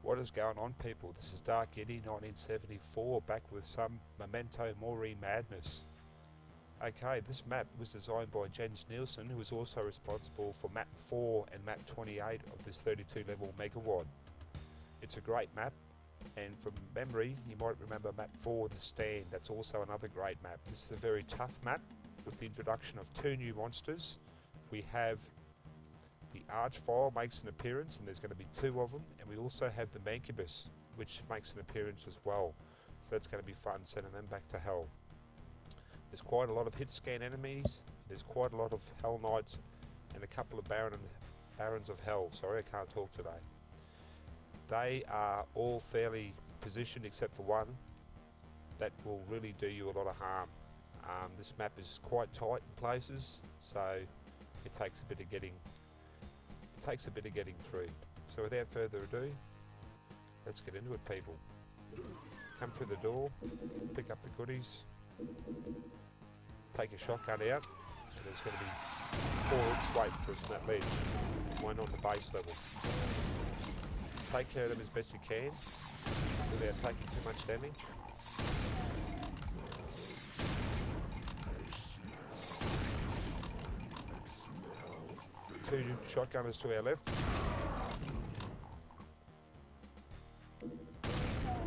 What is going on, people? This is Dark Yeti 1974, back with some Memento Mori madness. Okay, this map was designed by Jens Nielsen, who was also responsible for map 4 and map 28 of this 32 level megawad. It's a great map, and from memory you might remember map 4, the stand. That's also another great map. This is a very tough map with the introduction of 2 new monsters. We have the Archvile makes an appearance, and there's going to be 2 of them, and we also have the Mancubus, which makes an appearance as well. So that's going to be fun, sending them back to hell. There's quite a lot of hit scan enemies, there's quite a lot of Hell Knights, and a couple of Barons of Hell. Sorry, I can't talk today. They are all fairly positioned except for one that will really do you a lot of harm. This map is quite tight in places, so it takes a bit of getting through. So without further ado, let's get into it, people. Come through the door, pick up the goodies, take your shotgun out, and there's going to be 4 hits waiting for us on that ledge, one on the base level. Take care of them as best you can without taking too much damage. Two shotgunners to our left,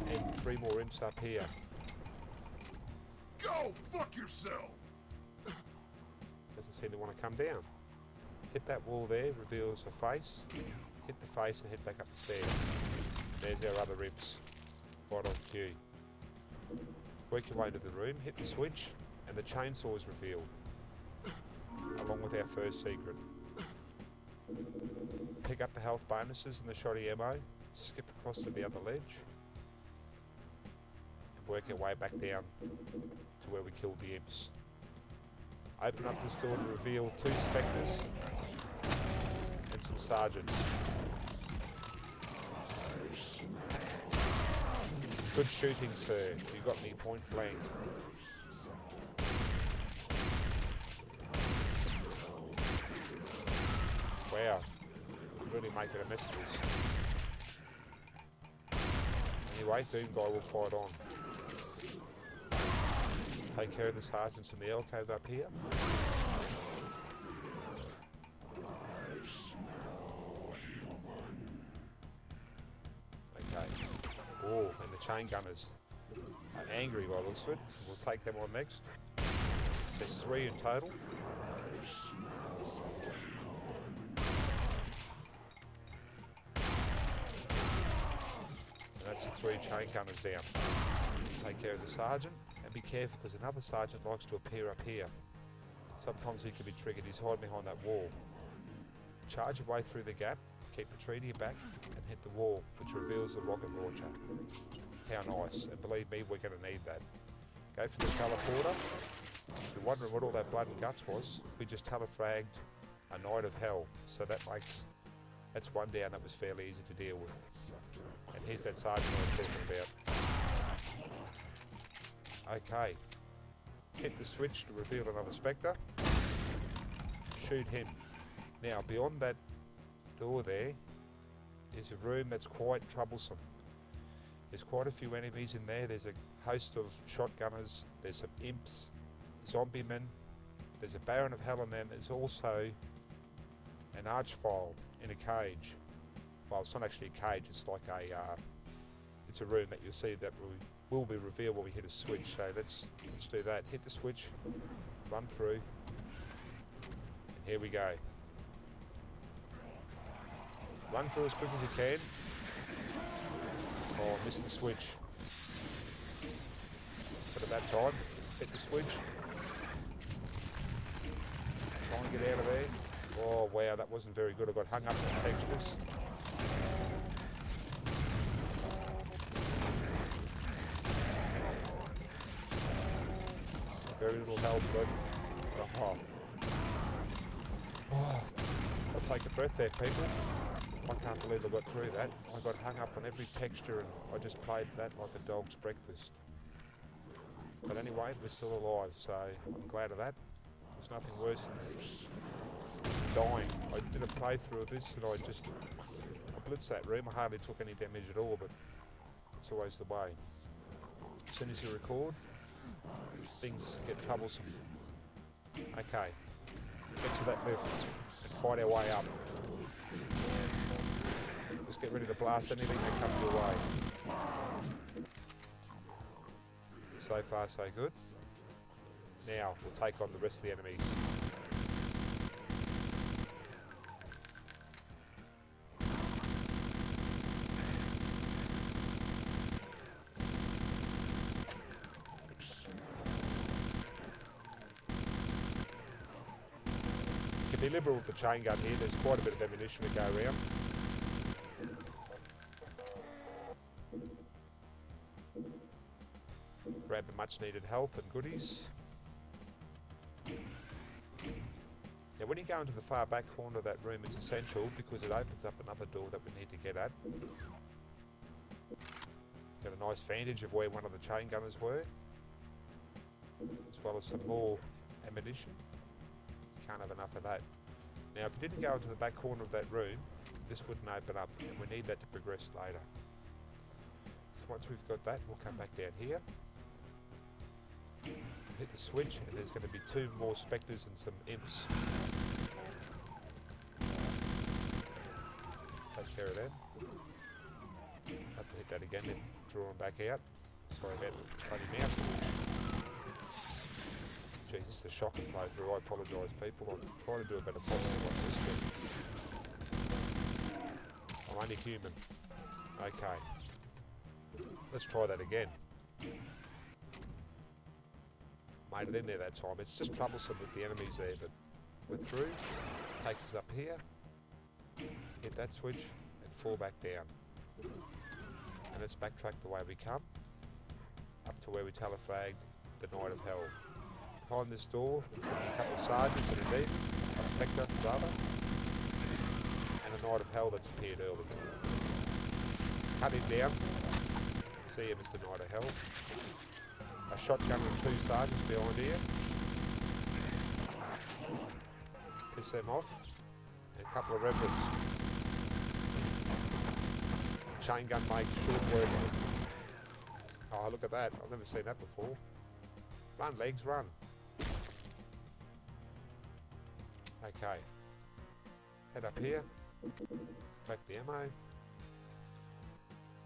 and 3 more imps up here. Go fuck yourself! Doesn't seem to want to come down. Hit that wall there, reveals a face. Hit the face and head back up the stairs. There's our other imps, right on cue. Work your way to the room, hit the switch, and the chainsaw is revealed, along with our first secret. Pick up the health bonuses and the shoddy ammo, skip across to the other ledge, and work our way back down to where we killed the imps. Open up this door to reveal 2 spectres and some sergeants. Good shooting, sir. You got me point blank. Wow, really making a mess of this. Anyway, Doom Guy will fight on. Take care of the sergeants in the alcove up here. Okay. Oh, and the chain gunners are angry by the looks of it. We'll take them on next. There's 3 in total. That's the 3 chain gunners down. Take care of the sergeant, and be careful because another sergeant likes to appear up here. Sometimes he can be triggered. He's hiding behind that wall. Charge your way through the gap, keep the tree to your back, and hit the wall, which reveals the rocket launcher. How nice, and believe me, we're going to need that. Go for the colour porter. If you're wondering what all that blood and guts was, we just telefragged a Knight of Hell, so that's 1 down that was fairly easy to deal with. And here's that sergeant I was talking about. Okay. Hit the switch to reveal another spectre. Shoot him. Now, beyond that door there is a room that's quite troublesome. There's quite a few enemies in there. There's a host of shotgunners. There's some imps, zombie men. There's a Baron of Hell, and then there's also an Archvile in a cage. Well, it's not actually a cage, it's like it's a room that you'll see that will be revealed when we hit a switch. So let's do that. Hit the switch, run through, and here we go. Run through as quick as you can. Oh, I missed the switch. But at that time, hit the switch. Try and get out of there. Oh wow, that wasn't very good. I got hung up in the textures. Very little health left. Oh. I'll take a breath there, people. I can't believe I got through that. I got hung up on every texture and I just played that like a dog's breakfast. But anyway, we're still alive, so I'm glad of that. There's nothing worse than dying. I did a playthrough of this and I blitz that room. I hardly took any damage at all, but it's always the way. As soon as you record, things get troublesome. Okay, get to that lift and fight our way up. Just get ready to blast anything that comes your way. So far, so good. Now, we'll take on the rest of the enemies. You can be liberal with the chain gun here. There's quite a bit of ammunition to go around. Grab the much needed help and goodies. Now when you go into the far back corner of that room, it's essential because it opens up another door that we need to get at. Got a nice vantage of where one of the chain gunners were, as well as some more ammunition. Can't have enough of that. Now if you didn't go into the back corner of that room, this wouldn't open up, and we need that to progress later. So once we've got that, we'll come back down here. Hit the switch, and there's going to be 2 more spectres and some imps. Take care of them. Have to hit that again, then draw them back out. Sorry about the funny mouse. Jesus, the shocking play through. I apologise, people. I'm trying to do a better podcast like this, but I'm only human. Okay. Let's try that again. Made it in there that time. It's just troublesome with the enemies there, but we're through. Takes us up here. Hit that switch and fall back down. And let's backtrack the way we come. Up to where we teleflagged the Knight of Hell. Behind this door, there's going to be a couple of sergeants and a demon, a spectre rather, and a Knight of Hell that's appeared earlier. Cut him down. See you, Mr. Knight of Hell. A shotgun and 2 sergeants behind here. Piss them off. And a couple of reverends. Chain gun makes short work. Oh, look at that. I've never seen that before. Run, legs, run. Okay. Head up here. Collect the ammo.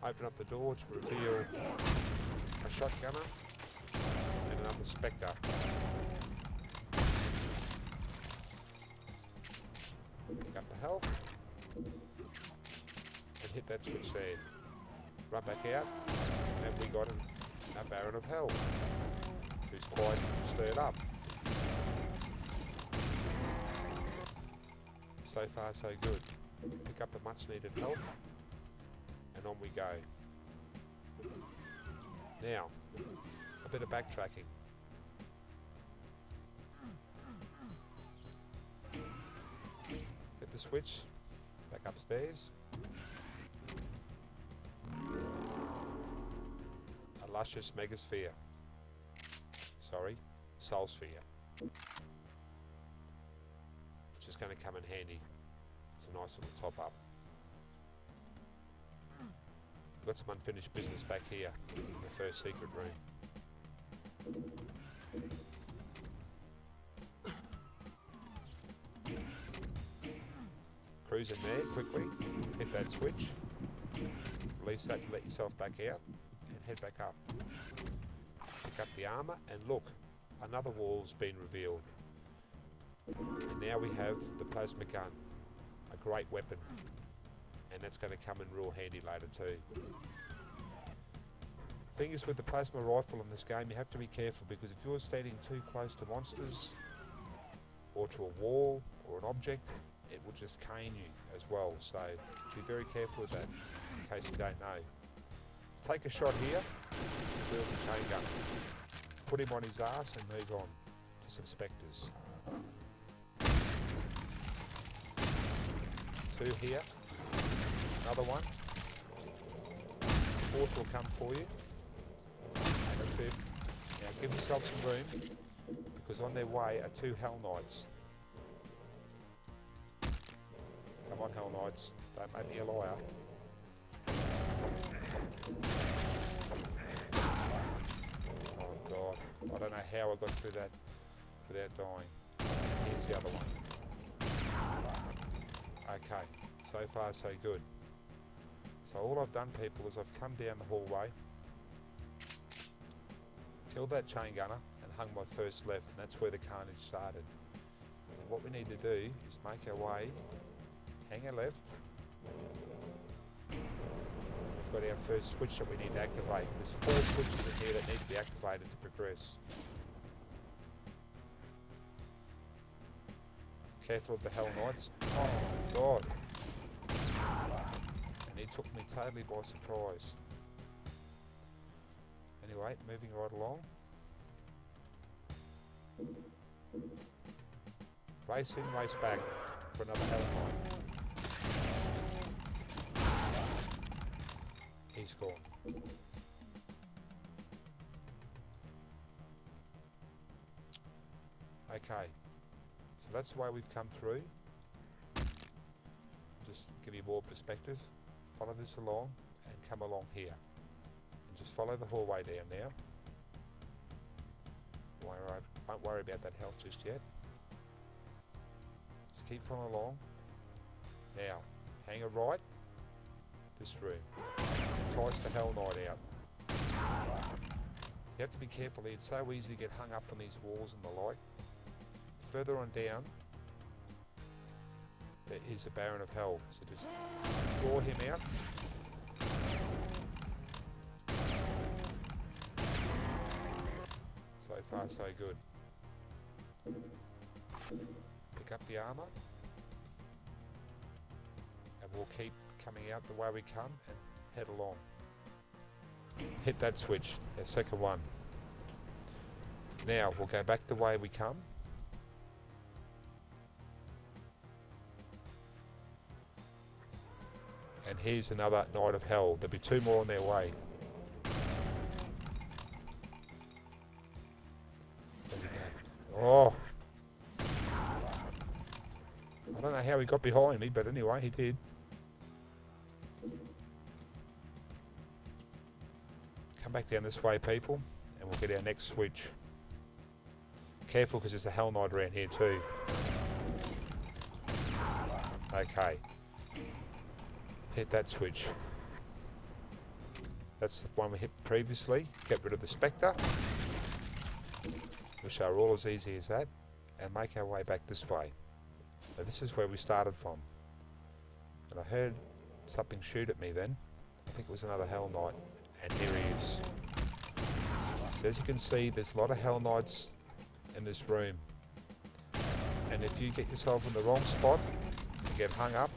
Open up the door to reveal a shotgunner. And another spectre. Pick up the health. And hit that switch there. Run back out. And we got a Baron of Hell. Who's quite stirred up. So far so good. Pick up the much needed health. And on we go. Now, a bit of backtracking. Hit the switch, back upstairs. A luscious megasphere. Sorry, soul sphere. Which is going to come in handy. It's a nice little top up. We've got some unfinished business back here in the first secret room. Cruise in there quickly, hit that switch, release that to let yourself back out, and head back up. Pick up the armour, and look, another wall's been revealed. And now we have the plasma gun, a great weapon, and that's going to come in real handy later too. Thing is, with the plasma rifle in this game, you have to be careful, because if you're standing too close to monsters or to a wall or an object, it will just cane you as well, so be very careful with that in case you don't know. Take a shot here, reveals a chain gun. Put him on his ass and move on to some spectres. 2 here, another one. 4th will come for you. And a 5th. Now give yourself some room, because on their way are 2 Hell Knights. Come on, Hell Knights. Don't make me a liar. Oh God. I don't know how I got through that without dying. Here's the other one. Okay. So far so good. So all I've done, people, is I've come down the hallway, killed that chain gunner and hung my first left, and that's where the carnage started. And what we need to do is make our way, hang a left. We've got our first switch that we need to activate. There's 4 switches in here that need to be activated to progress. Careful of the Hell Knights. Oh God. And he took me totally by surprise. Anyway, moving right along. Race in, race back for another Hell Knight. He's gone. Okay, so that's the way we've come through. Just give you more perspective. Follow this along and come along here. And just follow the hallway down now. Won't worry about that health just yet. Just keep following along. Now, hang a right. This room. Entice the Hell Knight out. You have to be careful here. It's so easy to get hung up on these walls and the like. Further on down, there is a Baron of Hell. So just draw him out. So far, so good. Pick up the armour. And we'll keep coming out the way we come and head along. Hit that switch, the second one. Now we'll go back the way we come. And here's another Knight of Hell. There'll be 2 more on their way. Oh! I don't know how he got behind me, but anyway, he did. Come back down this way, people, and we'll get our next switch. Careful, because there's a Hell Knight around here too. Okay. Hit that switch. That's the one we hit previously. Get rid of the Spectre. Which are all as easy as that. And make our way back this way. So this is where we started from. And I heard something shoot at me then. I think it was another Hell Knight. And here he is. So as you can see, there's a lot of Hell Knights in this room. And if you get yourself in the wrong spot and get hung up,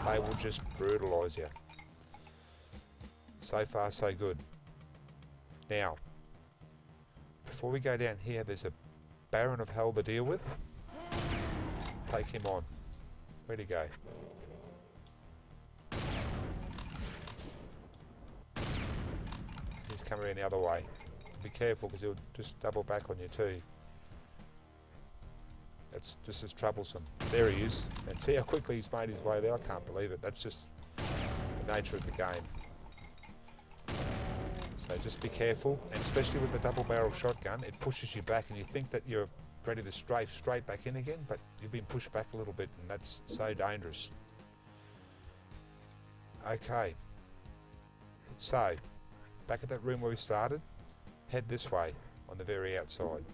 they will just brutalise you. So far, so good. Now, before we go down here, there's a Baron of Hell to deal with. Take him on. Where'd he go? He's coming around the other way. Be careful, because he'll just double back on you too. This is troublesome. There he is. And see how quickly he's made his way there? I can't believe it. That's just the nature of the game. So just be careful, and especially with the double barrel shotgun, it pushes you back and you think that you're ready to strafe straight back in again, but you've been pushed back a little bit, and that's so dangerous. Okay. So, back at that room where we started, head this way on the very outside.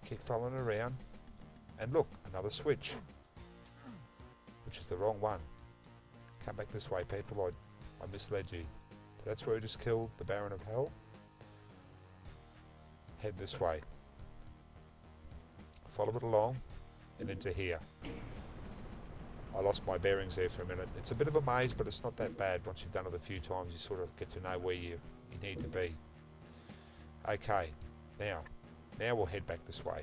Keep following around, and look, another switch, which is the wrong one. Come back this way, people. I misled you. That's where we just killed the Baron of Hell. Head this way. Follow it along and into here. I lost my bearings there for a minute. It's a bit of a maze, but it's not that bad. Once you've done it a few times, you sort of get to know where you need to be. Okay, now we'll head back this way.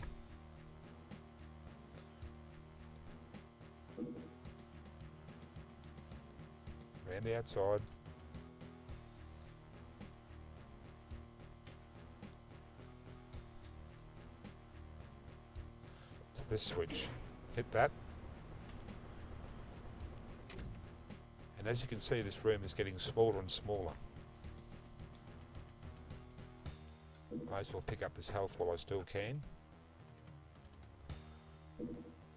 Around the outside. To this switch. Hit that. And as you can see, this room is getting smaller and smaller. Might as well pick up this health while I still can,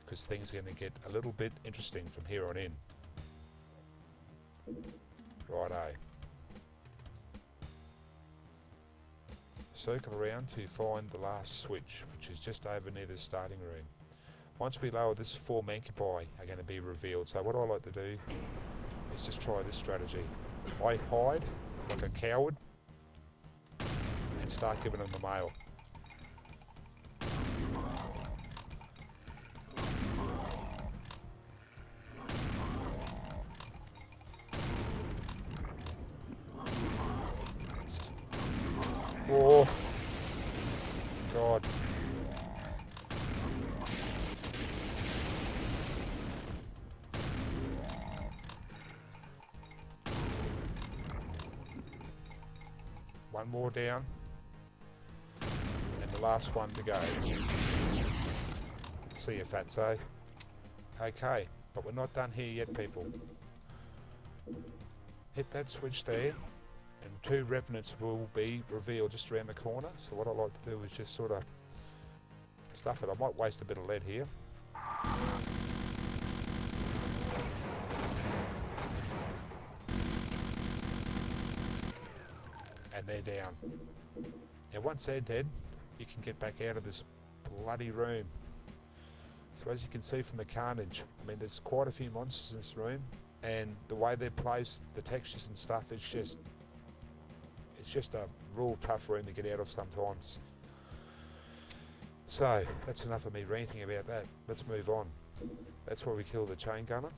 because things are going to get a little bit interesting from here on in. Righto. Circle around to find the last switch, which is just over near the starting room. Once we lower this, 4 mancubi are going to be revealed. So what I like to do is just try this strategy. I hide like a coward and start giving them the mail. Oh, God. One more down. And the last one to go. See you, fatso. Okay, but we're not done here yet, people. Hit that switch there, and 2 revenants will be revealed just around the corner. So what I like to do is just sort of stuff it. I might waste a bit of lead here. And they're down. Now once they're dead, you can get back out of this bloody room. So as you can see from the carnage, I mean, there's quite a few monsters in this room, and the way they're placed, the textures and stuff, it's just a real tough room to get out of sometimes. So that's enough of me ranting about that. Let's move on. That's where we kill the chain gunner.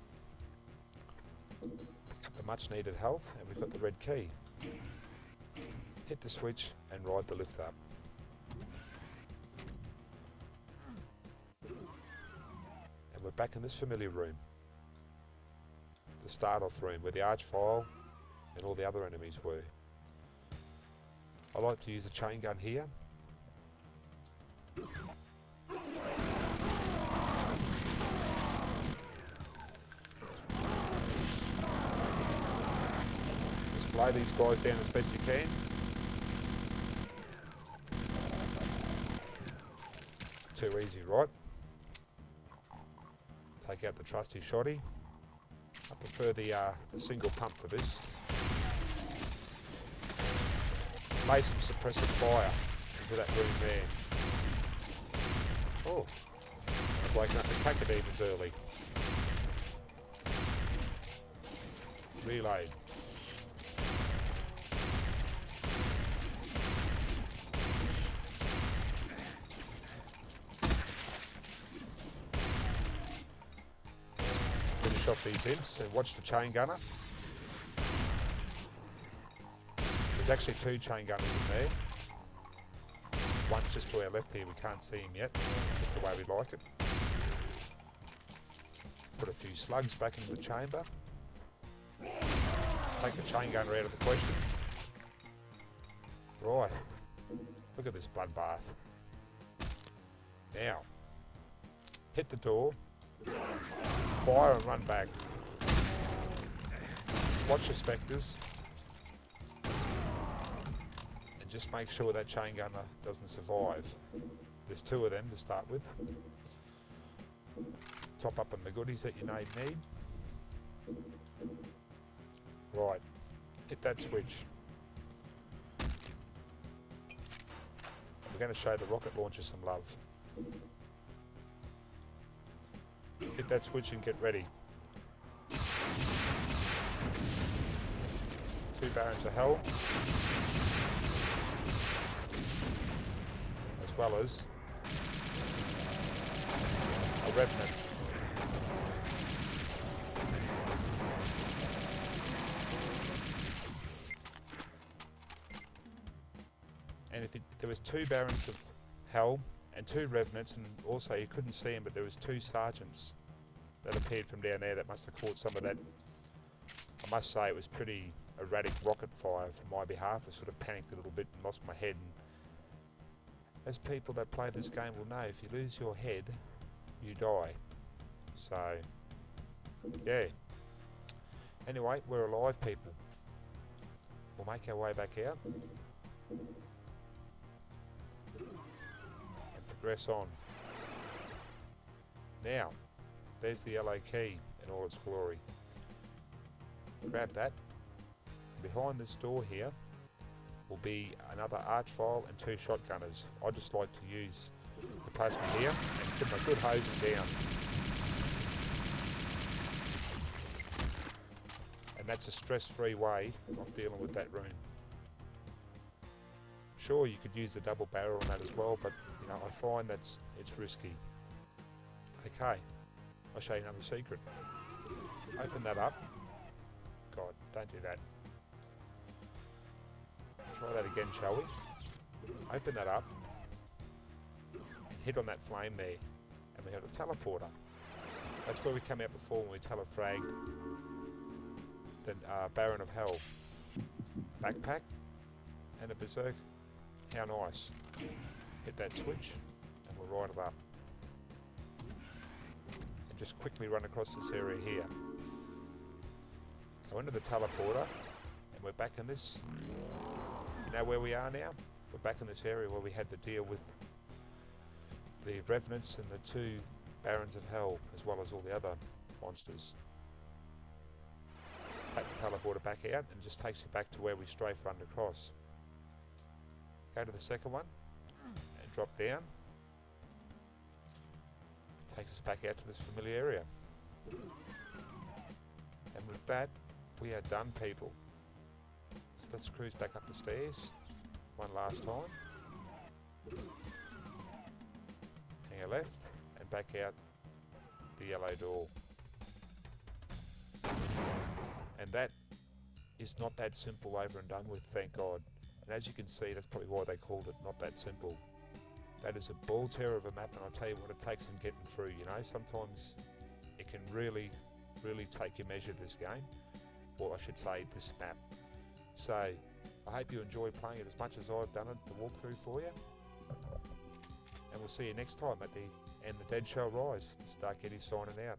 Pick up the much needed health, and we've got the red key. Hit the switch and ride the lift up. And we're back in this familiar room. The start off room where the archvile and all the other enemies were. I like to use a chain gun here. Just blow these guys down as best you can. Too easy, right? Take out the trusty shotty. I prefer the single pump for this. Lay some suppressive fire into that room there. Oh, I'm waking up the cacodemons early. Reload. Finish off these imps and watch the chain gunner. There's actually 2 chain gunners in there. One's just to our left here, we can't see him yet, just the way we like it. Put a few slugs back into the chamber. Take the chain gunner out of the question. Right, look at this bloodbath. Now, hit the door, fire and run back. Watch the spectres. Just make sure that chain gunner doesn't survive. There's 2 of them to start with. Top up on the goodies that you may need. Right, hit that switch. We're going to show the rocket launcher some love. Hit that switch and get ready. 2 barons of hell. As well as a revenant. And there was 2 barons of hell and 2 revenants, and also you couldn't see them, but there was 2 sergeants that appeared from down there that must have caught some of that. I must say it was pretty erratic rocket fire from my behalf. I sort of panicked a little bit and lost my head. And as people that play this game will know, if you lose your head, you die. So, yeah. Anyway, we're alive, people. We'll make our way back out and progress on. Now, there's the yellow key in all its glory. Grab that. Behind this door here will be another archvile and 2 shotgunners. I just like to use the plasma here and put my good hosing down. And that's a stress-free way of dealing with that room. Sure, you could use the double barrel on that as well, but you know, I find it's risky. Okay, I'll show you another secret. Open that up. God, don't do that. Try that again, shall we? Open that up and hit on that flame there, and we have a teleporter. That's where we come out before when we telefragged the Baron of Hell. Backpack and a berserk. How nice. Hit that switch and we'll ride it up. And just quickly run across this area here. Go into the teleporter and we're back in this. You know where we are now? We're back in this area where we had to deal with the Revenants and the 2 Barons of Hell, as well as all the other monsters. Take the teleporter back out and just takes you back to where we strafe run across. Go to the second one and drop down. Takes us back out to this familiar area. And with that, we are done, people. So let's cruise back up the stairs one last time. Hang a left and back out the yellow door. And that is not that simple, over and done with, thank God. And as you can see, that's probably why they called it Not That Simple. That is a ball terror of a map, and I'll tell you what it takes in getting through, you know. Sometimes it can really, really take your measure, this game. Or I should say, this map. So, I hope you enjoy playing it as much as I've done it, the walkthrough for you. And we'll see you next time at the And the Dead Shall Rise. This is Dark Eddie signing out.